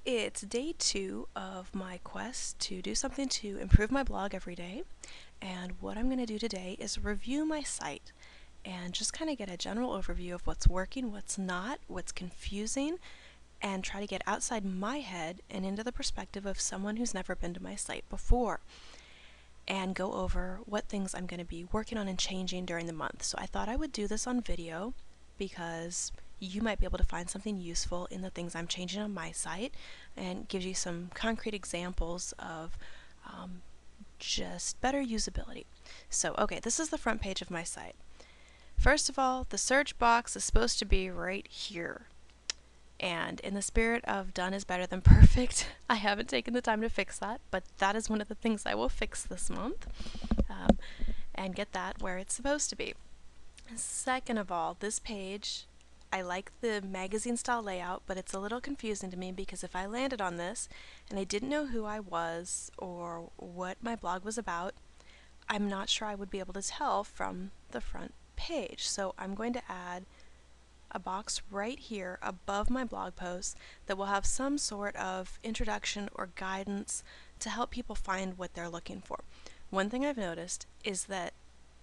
It's day 2 of my quest to do something to improve my blog every day. And what I'm going to do today is review my site and just kind of get a general overview of what's working, what's not, what's confusing, and try to get outside my head and into the perspective of someone who's never been to my site before, and go over what things I'm going to be working on and changing during the month. So I thought I would do this on video because you might be able to find something useful in the things I'm changing on my site, and gives you some concrete examples of just better usability. So, okay, this is the front page of my site. First of all, the search box is supposed to be right here. And in the spirit of done is better than perfect, I haven't taken the time to fix that, but that is one of the things I will fix this month, and get that where it's supposed to be. Second of all, this page, I like the magazine style layout, but it's a little confusing to me because if I landed on this and I didn't know who I was or what my blog was about, I'm not sure I would be able to tell from the front page. So I'm going to add a box right here above my blog post that will have some sort of introduction or guidance to help people find what they're looking for. One thing I've noticed is that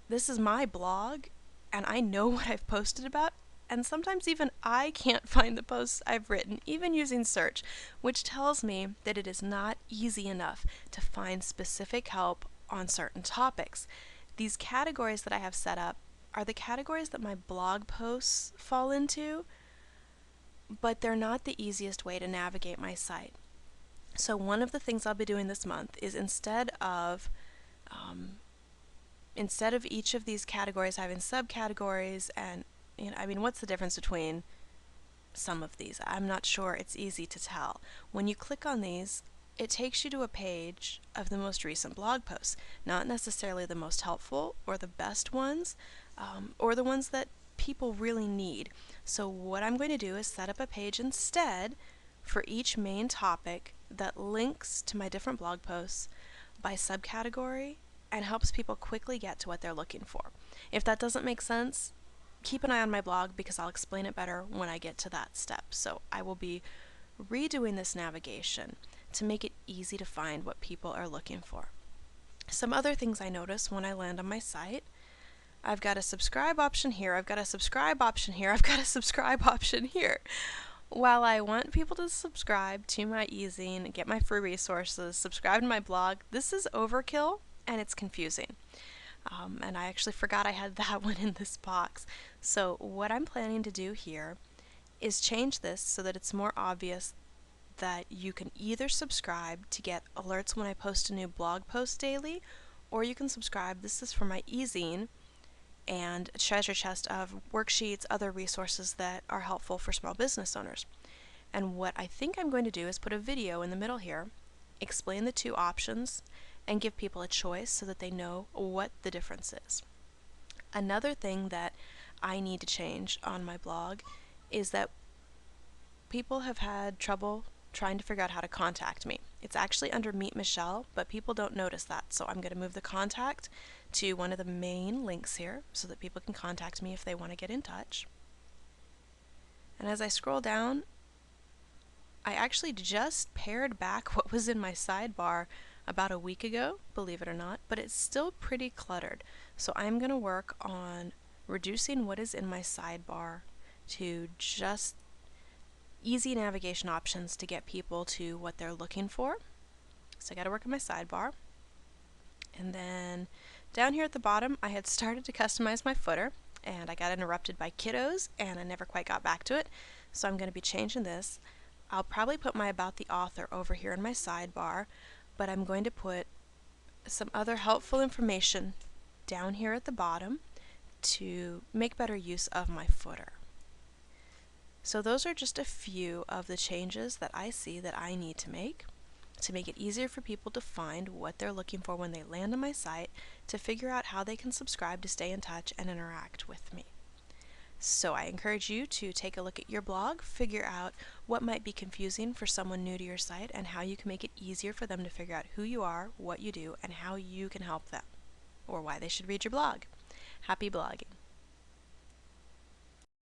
this is my blog and I know what I've posted about, and sometimes even I can't find the posts I've written, even using search, which tells me that it is not easy enough to find specific help on certain topics. These categories that I have set up are the categories that my blog posts fall into, but they're not the easiest way to navigate my site. So one of the things I'll be doing this month is instead of each of these categories having subcategories, and what's the difference between some of these? I'm not sure it's easy to tell. When you click on these, it takes you to a page of the most recent blog posts, not necessarily the most helpful or the best ones, or the ones that people really need. So what I'm going to do is set up a page instead for each main topic that links to my different blog posts by subcategory and helps people quickly get to what they're looking for. If that doesn't make sense, keep an eye on my blog because I'll explain it better when I get to that step. So I will be redoing this navigation to make it easy to find what people are looking for. Some other things I notice when I land on my site: I've got a subscribe option here, I've got a subscribe option here, I've got a subscribe option here. While I want people to subscribe to my e-zine, get my free resources, subscribe to my blog, this is overkill and it's confusing. And I actually forgot I had that one in this box. So what I'm planning to do here is change this so that it's more obvious that you can either subscribe to get alerts when I post a new blog post daily, or you can subscribe. This is for my e-zine and a treasure chest of worksheets, other resources that are helpful for small business owners. And what I think I'm going to do is put a video in the middle here, explain the two options, and give people a choice so that they know what the difference is. Another thing that I need to change on my blog is that people have had trouble trying to figure out how to contact me. It's actually under Meet Michelle, but people don't notice that, so I'm going to move the contact to one of the main links here so that people can contact me if they want to get in touch. And as I scroll down, I actually just pared back what was in my sidebar about a week ago, believe it or not, but it's still pretty cluttered. So I'm going to work on reducing what is in my sidebar to just easy navigation options to get people to what they're looking for. So I got to work on my sidebar. And then down here at the bottom, I had started to customize my footer, and I got interrupted by kiddos, and I never quite got back to it. So I'm going to be changing this. I'll probably put my About the Author over here in my sidebar, but I'm going to put some other helpful information down here at the bottom to make better use of my footer. So those are just a few of the changes that I see that I need to make it easier for people to find what they're looking for when they land on my site, to figure out how they can subscribe to stay in touch and interact with me. So I encourage you to take a look at your blog, figure out what might be confusing for someone new to your site, and how you can make it easier for them to figure out who you are, what you do, and how you can help them, or why they should read your blog. Happy blogging!